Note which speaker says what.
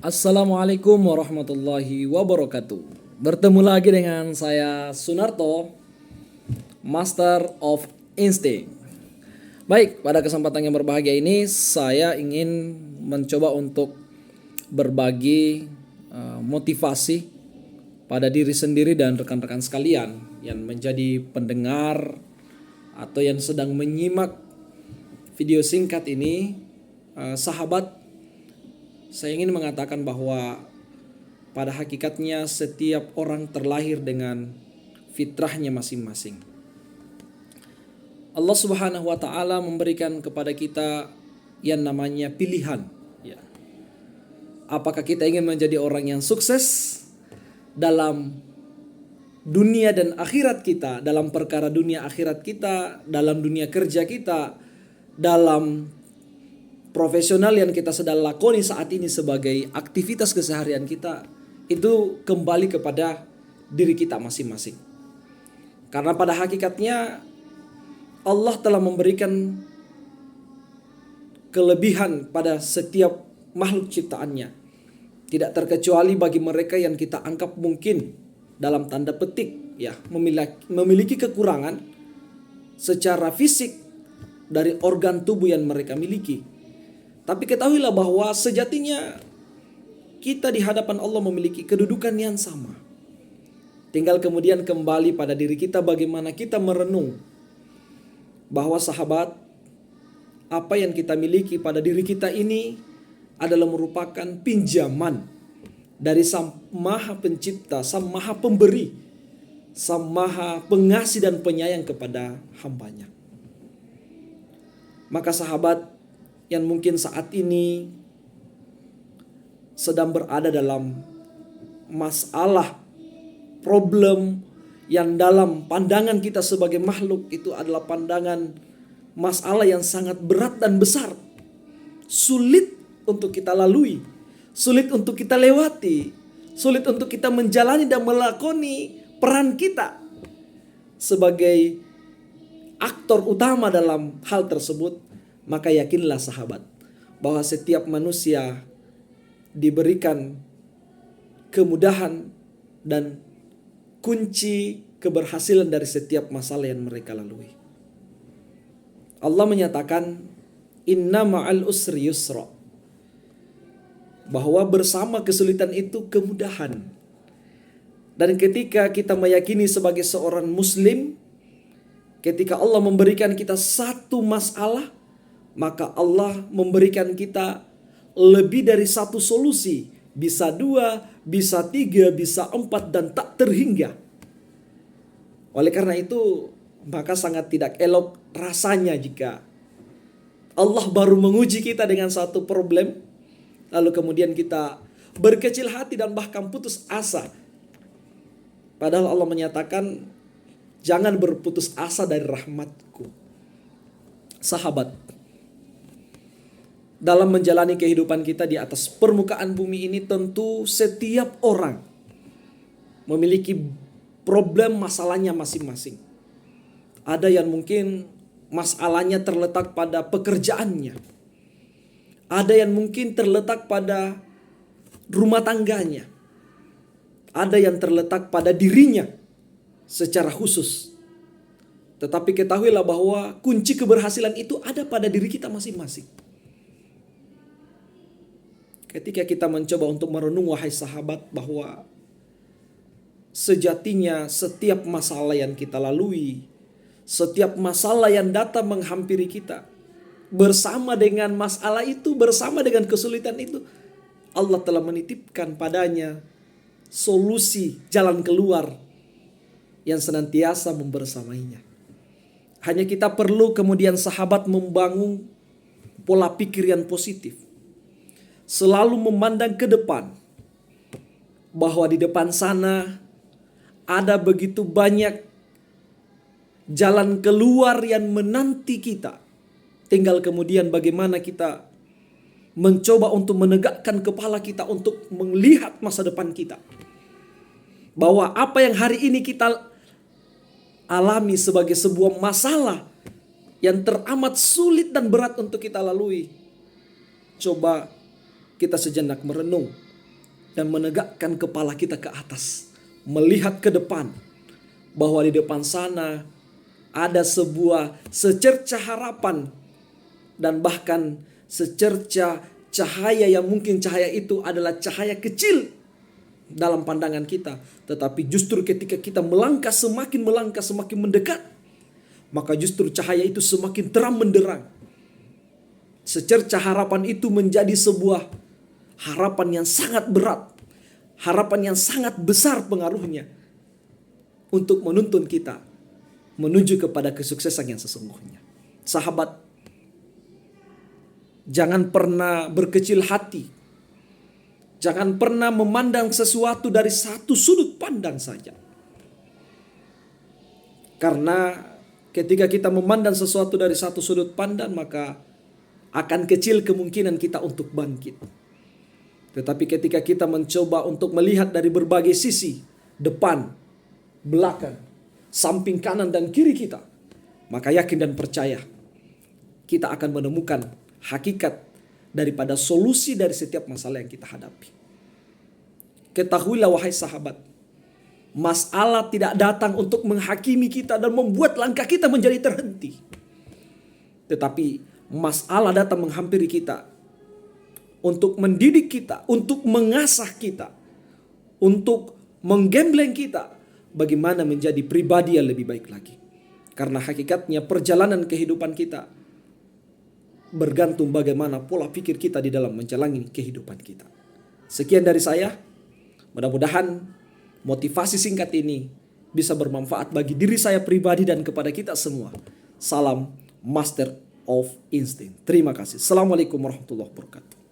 Speaker 1: Assalamualaikum warahmatullahi wabarakatuh. Bertemu lagi dengan saya Sunarto, Master of Instinct. Baik, pada kesempatan yang berbahagia ini saya ingin mencoba untuk berbagi motivasi pada diri sendiri dan rekan-rekan sekalian yang menjadi pendengar atau yang sedang menyimak video singkat ini. Sahabat, saya ingin mengatakan bahwa pada hakikatnya setiap orang terlahir dengan fitrahnya masing-masing. Allah Subhanahu wa taala memberikan kepada kita yang namanya pilihan, ya. Apakah kita ingin menjadi orang yang sukses dalam dunia dan akhirat kita, dalam perkara dunia akhirat kita, dalam dunia kerja kita, dalam profesional yang kita sedang lakoni saat ini sebagai aktivitas keseharian kita, itu kembali kepada diri kita masing-masing. Karena pada hakikatnya Allah telah memberikan kelebihan pada setiap makhluk ciptaannya. Tidak terkecuali bagi mereka yang kita anggap mungkin dalam tanda petik ya memiliki kekurangan secara fisik dari organ tubuh yang mereka miliki. Tapi ketahuilah bahwa sejatinya kita di hadapan Allah memiliki kedudukan yang sama. Tinggal kemudian kembali pada diri kita bagaimana kita merenung bahwa sahabat, apa yang kita miliki pada diri kita ini adalah merupakan pinjaman dari Sang Maha Pencipta, Sang Maha Pemberi, Sang Maha Pengasih dan Penyayang kepada hambanya. Maka sahabat yang mungkin saat ini sedang berada dalam masalah, problem yang dalam pandangan kita sebagai makhluk itu adalah pandangan masalah yang sangat berat dan besar. Sulit untuk kita lalui, sulit untuk kita lewati, sulit untuk kita menjalani dan melakoni peran kita sebagai aktor utama dalam hal tersebut. Maka yakinlah sahabat bahwa setiap manusia diberikan kemudahan dan kunci keberhasilan dari setiap masalah yang mereka lalui. Allah menyatakan inna ma'al usri yusra, bahwa bersama kesulitan itu kemudahan. Dan ketika kita meyakini sebagai seorang muslim, ketika Allah memberikan kita satu masalah, maka Allah memberikan kita lebih dari satu solusi. Bisa 2, bisa 3, bisa 4 dan tak terhingga. Oleh karena itu, maka sangat tidak elok rasanya jika Allah baru menguji kita dengan satu problem, lalu kemudian kita berkecil hati dan bahkan putus asa. Padahal Allah menyatakan, jangan berputus asa dari rahmatku. Sahabat, dalam menjalani kehidupan kita di atas permukaan bumi ini, tentu setiap orang memiliki problem masalahnya masing-masing. Ada yang mungkin masalahnya terletak pada pekerjaannya. Ada yang mungkin terletak pada rumah tangganya. Ada yang terletak pada dirinya secara khusus. Tetapi ketahuilah bahwa kunci keberhasilan itu ada pada diri kita masing-masing. Ketika kita mencoba untuk merenung, wahai sahabat, bahwa sejatinya setiap masalah yang kita lalui, setiap masalah yang datang menghampiri kita, bersama dengan masalah itu, bersama dengan kesulitan itu, Allah telah menitipkan padanya solusi jalan keluar yang senantiasa membersamainya. Hanya kita perlu kemudian sahabat membangun pola pikir yang positif. Selalu memandang ke depan, bahwa di depan sana ada begitu banyak jalan keluar yang menanti kita. Tinggal kemudian bagaimana kita mencoba untuk menegakkan kepala kita untuk melihat masa depan kita. Bahwa apa yang hari ini kita alami sebagai sebuah masalah yang teramat sulit dan berat untuk kita lalui. Coba kita sejenak merenung dan menegakkan kepala kita ke atas, melihat ke depan, bahwa di depan sana ada sebuah secerca harapan dan bahkan secerca cahaya yang mungkin cahaya itu adalah cahaya kecil dalam pandangan kita. Tetapi justru ketika kita semakin melangkah, semakin mendekat, maka justru cahaya itu semakin terang benderang. Secerca harapan itu menjadi sebuah harapan yang sangat berat, harapan yang sangat besar pengaruhnya untuk menuntun kita menuju kepada kesuksesan yang sesungguhnya. Sahabat, jangan pernah berkecil hati. Jangan pernah memandang sesuatu dari satu sudut pandang saja. Karena ketika kita memandang sesuatu dari satu sudut pandang, maka akan kecil kemungkinan kita untuk bangkit. Tetapi ketika kita mencoba untuk melihat dari berbagai sisi, depan, belakang, samping kanan dan kiri kita, maka yakin dan percaya kita akan menemukan hakikat daripada solusi dari setiap masalah yang kita hadapi. Ketahuilah wahai sahabat, masalah tidak datang untuk menghakimi kita dan membuat langkah kita menjadi terhenti. Tetapi masalah datang menghampiri kita untuk mendidik kita, untuk mengasah kita, untuk menggembleng kita bagaimana menjadi pribadi yang lebih baik lagi. Karena hakikatnya perjalanan kehidupan kita bergantung bagaimana pola pikir kita di dalam menjalani kehidupan kita. Sekian dari saya. Mudah-mudahan motivasi singkat ini bisa bermanfaat bagi diri saya pribadi dan kepada kita semua. Salam Master of Instinct. Terima kasih. Assalamualaikum warahmatullahi wabarakatuh.